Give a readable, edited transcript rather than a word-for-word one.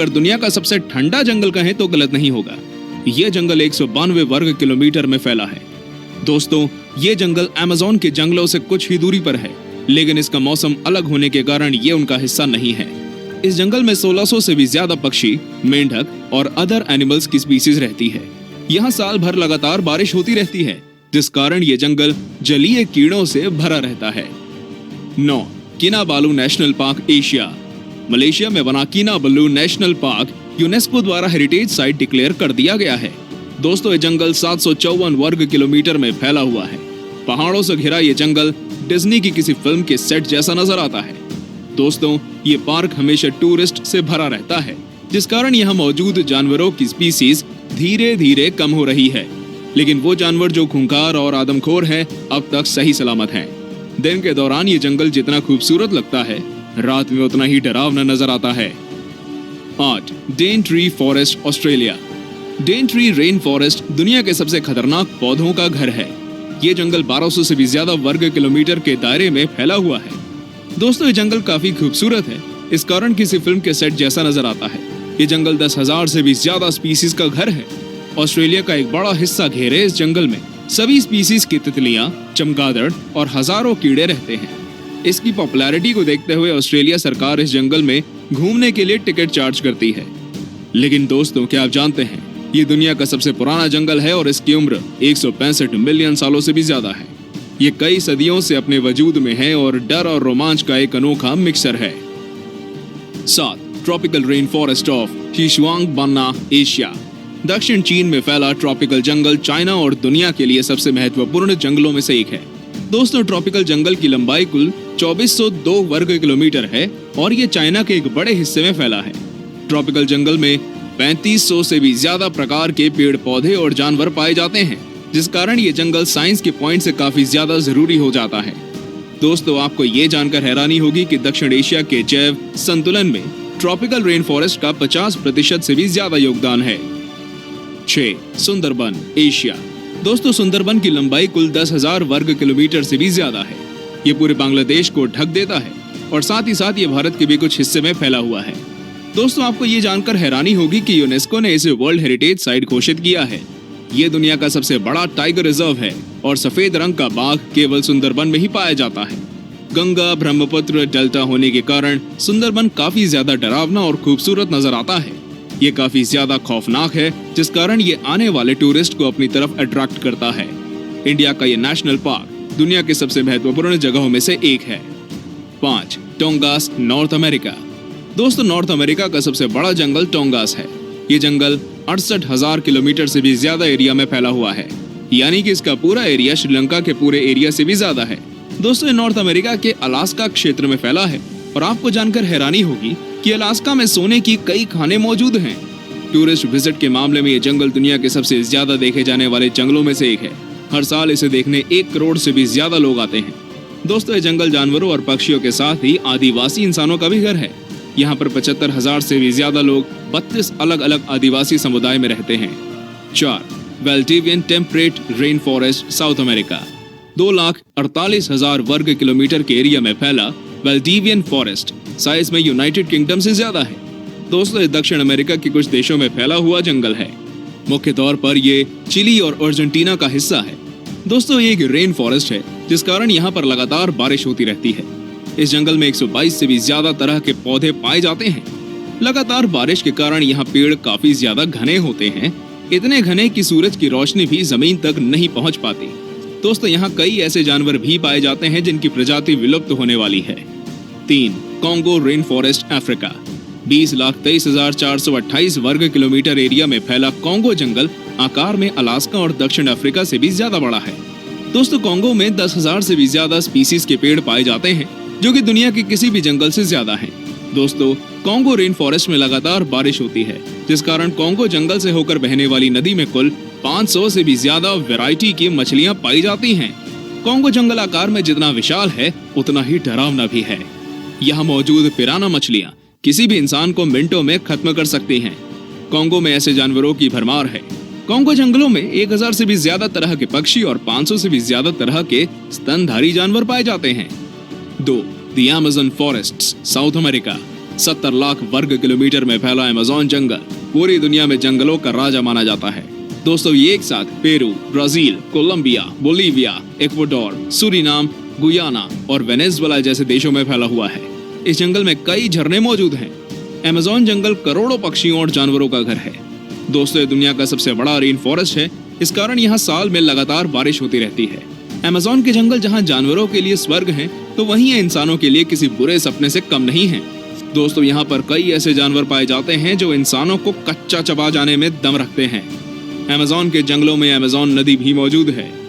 अगर दुनिया का सबसे ठंडा जंगल कहें तो गलत नहीं होगा। यह जंगल 192 वर्ग किलोमीटर में फैला है। दोस्तों, ये जंगल अमेज़न के जंगलों से कुछ ही दूरी पर है, लेकिन इसका मौसम अलग होने के कारण ये उनका हिस्सा नहीं है। इस जंगल में 1600 से भी ज्यादा पक्षी, मेंढक और अदर एनिमल्स की स्पीसीज रहती है। यहाँ साल भर लगातार बारिश होती रहती है, जिस कारण ये जंगल जलीय कीड़ों से भरा रहता है। 9. किनाबालू नेशनल पार्क एशिया। मलेशिया में बना किनाबालू नेशनल पार्क यूनेस्को द्वारा हेरिटेज साइट डिक्लेयर कर दिया गया है। दोस्तों, ये जंगल 754 वर्ग किलोमीटर में फैला हुआ है। पहाड़ों से घिरा ये जंगल डिज्नी की किसी फिल्म के सेट जैसा नजर आता है। दोस्तों, ये पार्क हमेशा टूरिस्ट से भरा रहता है, जिस कारण यहाँ मौजूद जानवरों की स्पीसीज धीरे धीरे कम हो रही है। लेकिन वो जानवर जो खूंखार और आदमखोर हैं, अब तक सही सलामत हैं। दिन के दौरान ये जंगल जितना खूबसूरत लगता है, रात में उतना ही डरावना नजर आता है। 8. डेनट्री फॉरेस्ट ऑस्ट्रेलिया। डेनट्री रेन फॉरेस्ट दुनिया के सबसे खतरनाक पौधों का घर है। ये जंगल 1200 से भी ज्यादा वर्ग किलोमीटर के दायरे में फैला हुआ है। दोस्तों, ये जंगल काफी खूबसूरत है, इस कारण किसी फिल्म के सेट जैसा नजर आता है। ये जंगल 10,000 से भी ज्यादा स्पीसीज का घर है। ऑस्ट्रेलिया का एक बड़ा हिस्सा घेरे इस जंगल में सभी स्पीसीज की तितलियां, चमगादड़ और हजारों कीड़े रहते हैं। इसकी पॉपुलैरिटी को देखते हुए ऑस्ट्रेलिया सरकार इस जंगल में घूमने के लिए टिकट चार्ज करती है। लेकिन दोस्तों, क्या आप जानते हैं, ये दुनिया का सबसे पुराना जंगल है और इसकी उम्र 165 मिलियन सालों से भी ज्यादा है। ये कई सदियों से अपने वजूद में है और डर और रोमांच का एक अनोखा मिक्सर है। 7. Tropical rain forest of Xishuangbanna Asia. दक्षिण चीन में फैला ट्रॉपिकल जंगल चाइना और दुनिया के लिए सबसे महत्वपूर्ण जंगलों में से एक है। दोस्तों, ट्रॉपिकल जंगल की लंबाई कुल 2402 वर्ग किलोमीटर है और ये चाइना के एक बड़े हिस्से में फैला है। ट्रॉपिकल जंगल में 3500 से भी ज्यादा प्रकार के पेड़ पौधे और जानवर पाए जाते हैं, जिस कारण ये जंगल साइंस के पॉइंट से काफी ज्यादा जरूरी हो जाता है। दोस्तों, आपको ये जानकर हैरानी होगी कि दक्षिण एशिया के जैव संतुलन में ट्रॉपिकल रेन फॉरेस्ट का 50% से भी ज्यादा योगदान है। 6. सुंदरबन एशिया। दोस्तों, सुंदरबन की लंबाई कुल 10,000 वर्ग किलोमीटर से भी ज्यादा है। ये पूरे बांग्लादेश को ढक देता है और साथ ही साथ ये भारत के भी कुछ हिस्से में फैला हुआ है। दोस्तों, आपको ये जानकर हैरानी होगी कि यूनेस्को ने इसे वर्ल्ड हेरिटेज साइट घोषित किया है। ये दुनिया का सबसे बड़ा टाइगर रिजर्व है और सफेद रंग का बाघ केवल सुंदरबन में ही पाया जाता है। गंगा ब्रह्मपुत्र डेल्टा होने के कारण सुंदरबन काफी ज्यादा डरावना और खूबसूरत नजर आता है। ये काफी ज्यादा खौफनाक है, जिस कारण ये आने वाले टूरिस्ट को अपनी तरफ अट्रैक्ट करता है। इंडिया का ये नेशनल पार्क दुनिया के सबसे महत्वपूर्ण जगहों में से एक है। 5. टोंगास नॉर्थ अमेरिका। दोस्तों, नॉर्थ अमेरिका का सबसे बड़ा जंगल टोंगास है। ये जंगल 68,000 किलोमीटर से भी ज्यादा एरिया में फैला हुआ है, यानी कि इसका पूरा एरिया श्रीलंका के पूरे एरिया से भी ज्यादा है। दोस्तों, ये नॉर्थ अमेरिका के अलास्का क्षेत्र में फैला है और आपको जानकर हैरानी होगी कि अलास्का में सोने की कई खानें मौजूद हैं। टूरिस्ट विजिट के मामले में ये जंगल दुनिया के सबसे ज्यादा देखे जाने वाले जंगलों में से एक है। हर साल इसे देखने 1 करोड़ से भी ज्यादा लोग आते हैं। दोस्तों, ये जंगल जानवरों और पक्षियों के साथ ही आदिवासी इंसानों का भी घर है। यहाँ पर 75,000 से भी ज्यादा लोग 32 अलग अलग आदिवासी समुदाय में रहते हैं। 4. Valdivian temperate rain forest South America. 2,48,000 वर्ग किलोमीटर के एरिया में फैला वेल्डिवियन फॉरेस्ट साइज में यूनाइटेड किंगडम से ज्यादा है। दोस्तों, दक्षिण अमेरिका के कुछ देशों में फैला हुआ जंगल है। मुख्य तौर पर ये चिली और अर्जेंटीना का हिस्सा है। दोस्तों, ये एक रेन फॉरेस्ट है, जिस कारण यहाँ पर लगातार बारिश होती रहती है। इस जंगल में 122 से भी ज्यादा तरह के पौधे पाए जाते हैं। लगातार बारिश के कारण यहाँ पेड़ काफी ज्यादा घने होते हैं, इतने घने कि सूरज की रोशनी भी जमीन तक नहीं पहुँच पाती। दोस्तों, यहाँ कई ऐसे जानवर भी पाए जाते हैं जिनकी प्रजाति विलुप्त होने वाली है। 3. Congo rain forest Africa. 20,23,428 वर्ग किलोमीटर एरिया में फैला कॉन्गो जंगल आकार में अलास्का और दक्षिण अफ्रीका से भी ज्यादा बड़ा है। दोस्तों, कॉन्गो में 10,000 से भी ज्यादा स्पीसीज के पेड़ पाए जाते हैं, जो कि दुनिया के किसी भी जंगल से ज्यादा हैं। दोस्तों, कॉन्गो रेन फॉरेस्ट में लगातार बारिश होती है, जिस कारण कॉन्गो जंगल से होकर बहने वाली नदी में कुल 500 से भी ज्यादा वैरायटी की मछलियां पाई जाती हैं। कॉन्गो जंगल आकार में जितना विशाल है, उतना ही डरावना भी है। यहाँ मौजूद पिराना मछलियां किसी भी इंसान को मिनटों में खत्म कर सकती हैं। कॉन्गो में ऐसे जानवरों की भरमार है। कॉन्गो जंगलों में 1000 से भी ज्यादा तरह के पक्षी और 500 से भी ज्यादा तरह के स्तनधारी जानवर पाए जाते हैं। 2. The Amazon forests south America. 70 lakh वर्ग किलोमीटर में फैला अमेज़न जंगल पूरी दुनिया में जंगलों का राजा माना जाता है। दोस्तों ये एक साथ Peru, Brazil, Colombia, Bolivia, Ecuador, Suriname, Guyana और वेनेजुएला जैसे देशों में फैला हुआ है। इस जंगल में कई झरने मौजूद हैं। अमेज़न जंगल करोड़ों पक्षियों और जानवरों का घर है। दोस्तों ये दुनिया का सबसे बड़ा रेन फॉरेस्ट है। इस कारण यहाँ साल में लगातार बारिश होती रहती है। अमेज़न के जंगल जहाँ जानवरों के लिए स्वर्ग हैं, तो वहीं ये इंसानों के लिए किसी बुरे सपने से कम नहीं है। दोस्तों यहाँ पर कई ऐसे जानवर पाए जाते हैं जो इंसानों को कच्चा चबा जाने में दम रखते हैं। अमेज़न के जंगलों में अमेज़न नदी भी मौजूद है।